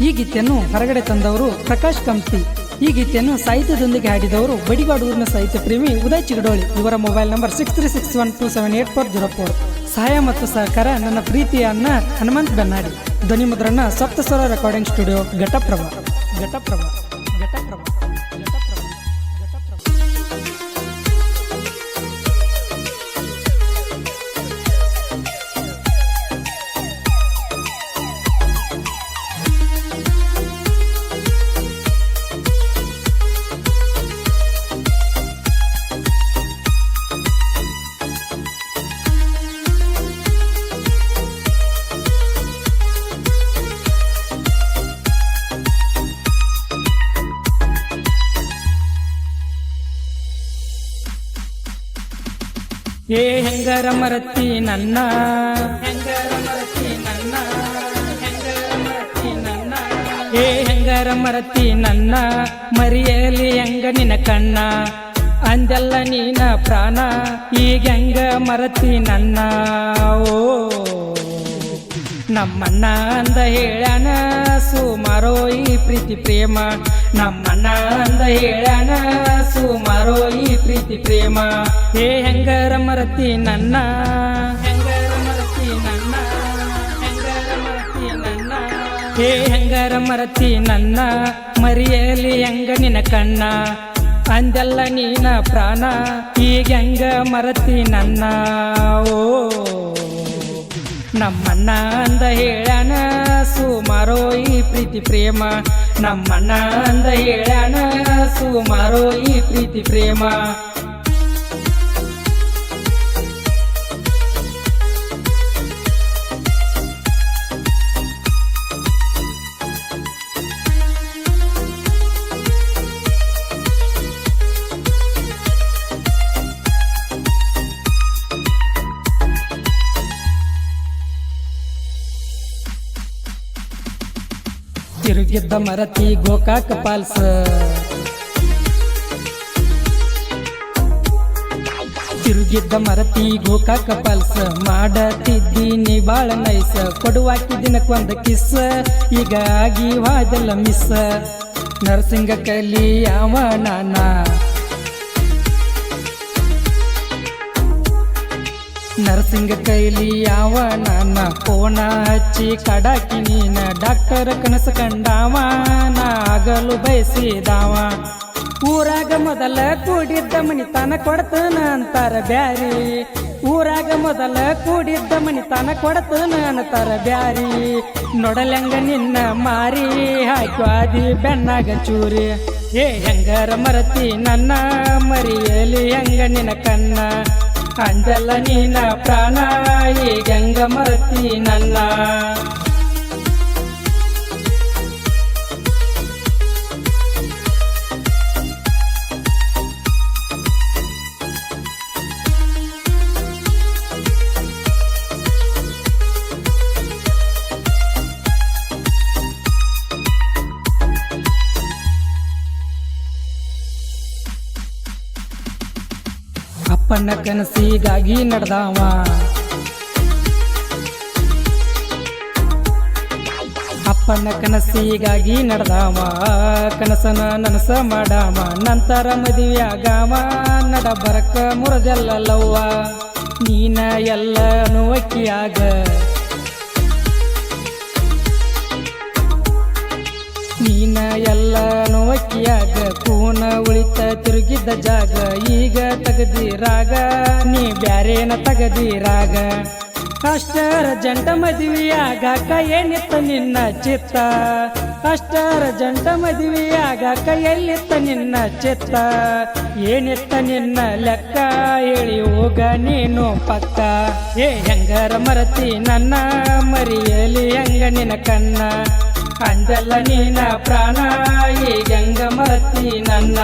ಈ ಗೀತೆಯನ್ನು ಹೊರಗಡೆ ತಂದವರು ಪ್ರಕಾಶ್ ಕಂಪ್ತಿ. ಈ ಗೀತೆಯನ್ನು ಸಾಹಿತ್ಯದೊಂದಿಗೆ ಹಾಡಿದವರು ಬಡಿಗಾಡು ಊರಿನ ಸಾಹಿತ್ಯ ಪ್ರೇಮಿ ಉದಯ್ ಚಿಗಡೋಳಿ. ಇವರ ಮೊಬೈಲ್ ನಂಬರ್ 6361278404. ಸಹಾಯ ಮತ್ತು ಸಹಕಾರ ನನ್ನ ಪ್ರೀತಿಯ ಅನ್ನ ಹನುಮಂತ್ ಬೆನ್ನಾಡಿ. ಧ್ವನಿ ಮುದ್ರಣ ಸಪ್ತಸ್ವರ ರೆಕಾರ್ಡಿಂಗ್ ಸ್ಟುಡಿಯೋ ಘಟಪ್ರಭಾ. ಏ ಹೆಂಗರ ಮರತಿ ನನ್ನ, ಏ ಹೆಂಗರ ಮರತಿ ನನ್ನ, ಮರಿಯಲಿ ಹೆಂಗ ನಿನ ಕಣ್ಣ, ಅಂದೆಲ್ಲ ನೀನ ಪ್ರಾಣ, ಈಗ ಹೆಂಗ ಮರತಿ ನನ್ನ. ಓ ನಮ್ಮಣ್ಣ ಅಂದ ಹೇಳ್ಯಾನ ಸುಮಾರೋ ಈ ಪ್ರೀತಿ ಪ್ರೇಮ, ನಮ್ಮಣ್ಣ ಅಂದ ಹೇಳ್ಯಾನ ಸುಮಾರೋ ಈ ಪ್ರೀತಿ ಪ್ರೇಮ. ಹೇ ಹೆಂಗರ ಮರತಿ ನನ್ನ, ಹೆಂಗರ ಮರತಿ ನನ್ನ, ಹೆಂಗರ ಮರತಿ ನನ್ನ, ಹೇ ಹೆಂಗರ ಮರತಿ ನನ್ನ, ಮರಿಯಲಿ ಹೆಂಗ ನಿನ ಕಣ್ಣ, ಅಂದೆಲ್ಲ ನೀನ ಪ್ರಾಣ, ಈಗ ಹೆಂಗ ಮರತಿ ನನ್ನ. ಓ ನಮ್ಮಣ್ಣ ಅಂದ ಹೇಳ್ಯಾನ ಸುಮಾರೋ ಈ ಪ್ರೀತಿ ಪ್ರೇಮ, ನಮ್ಮಣ್ಣ ಅಂದ ಹೇಳ್ಯಾನ ಸುಮಾರೋ ಈ ಪ್ರೀತಿ ಪ್ರೇಮ. ತಿರುಗಿದ್ದ ಮರತಿ ಗೋಕಾಕ ಪಾಲ್ಸ, ತಿರುಗಿದ್ದ ಮರತಿ ಗೋಕಾಕ ಪಾಲ್ಸ, ಮಾಡತಿದ್ದೀನಿ ಬಾಳ ನೈಸ, ಕೊಡುವಾಕಿ ದಿನಕ್ಕೊಂದು ಕಿಸ್ಸ, ಈಗ ಆಗಿ ವಾದಲ್ಲ ಮಿಸ್ಸ. ನರಸಿಂಗ ಕಲಿ ಯಾವ ನಾನ, ನರಸಿಂಗ ಕೈಲಿ ಯಾವ ನಾನ, ಫೋನ ಹಚ್ಚಿ ಕಡಾಕಿ ನೀನ, ಡಾಕ್ಟರ್ ಕನಸ ಕಂಡಾವ, ನಾಗಲು ಬಯಸಿದಾವ. ಊರಾಗ ಮೊದಲ ಕೂಡಿದ್ದ ಮನಿತನ ಕೊಡ್ತನ ಅಂತಾರ ಬ್ಯಾರಿ, ಊರಾಗ ಮೊದಲ ಕೂಡಿದ್ದ ಮನಿತನ ಕೊಡ್ತನ ಅಂತಾರ ಬ್ಯಾರಿ. ನೋಡಲಂಗ ನಿನ್ನ ಮಾರಿ ಹಾಕ್ವಾದಿ ಬೆನ್ನಾಗ ಚೂರಿ, ಏ ಹೆಂಗರ ಮರತಿ ನನ್ನ, ಮರಿಯಲಿ ಹೆಂಗ ನಿನ ಕಣ್ಣ, ಅಂದೆಲ್ಲ ನೀನ ಪ್ರಾಣ, ಈಗ ಹೆಂಗ ಮರತಿ ನನ್ನ. ಅಪ್ಪನ ಕನಸಿಗಾಗಿ ನಡೆದಾವ, ಅಪ್ಪನ ಕನಸಿಗಾಗಿ ನಡೆದಾವ, ಕನಸನ ನನಸ ಮಾಡಾವ, ನಂತರ ಮದುವೆ ಆಗಾವ, ನಡ ಬರಕ ಮುರದೆಲ್ಲ ಲವ್ವ. ನೀನ ಎಲ್ಲ ಅನುವಕ್ಕಿಯಾಗ, ನೀನ ಎಲ್ಲ ನೋವಕ್ಕಿಯಾಗ, ಕೂನ ಉಳಿತ ತಿರುಗಿದ್ದ ಜಾಗ, ಈಗ ತಗದಿರಾಗ ನೀ ಬ್ಯಾರೇನ ತಗದಿರಾಗ. ಅಷ್ಟರ ಜಂಟ ಮದುವೆಯಾಗಾಕ ಏನಿತ್ತ ನಿನ್ನ ಚಿತ್ತ, ಅಷ್ಟರ ಜಂಟ ಮದುವೆಯಾಗಾಕ ಎಲ್ಲಿತ್ತ ನಿನ್ನ ಚಿತ್ತ, ಏನಿತ್ತ ನಿನ್ನ ಲೆಕ್ಕ ಹೇಳಿ ಹೋಗ ನೀನು ಪಕ್ಕ. ಏ ಹೆಂಗರ ಮರತಿ ನನ್ನ, ಮರಿಯಲಿ ಹೆಂಗ ನಿನ ಕಣ್ಣ, ಅಂದೆಲ್ಲ ನೀನ ಪ್ರಾಣ, ಈಗ ಹೆಂಗ ಮರತಿ ನನ್ನ.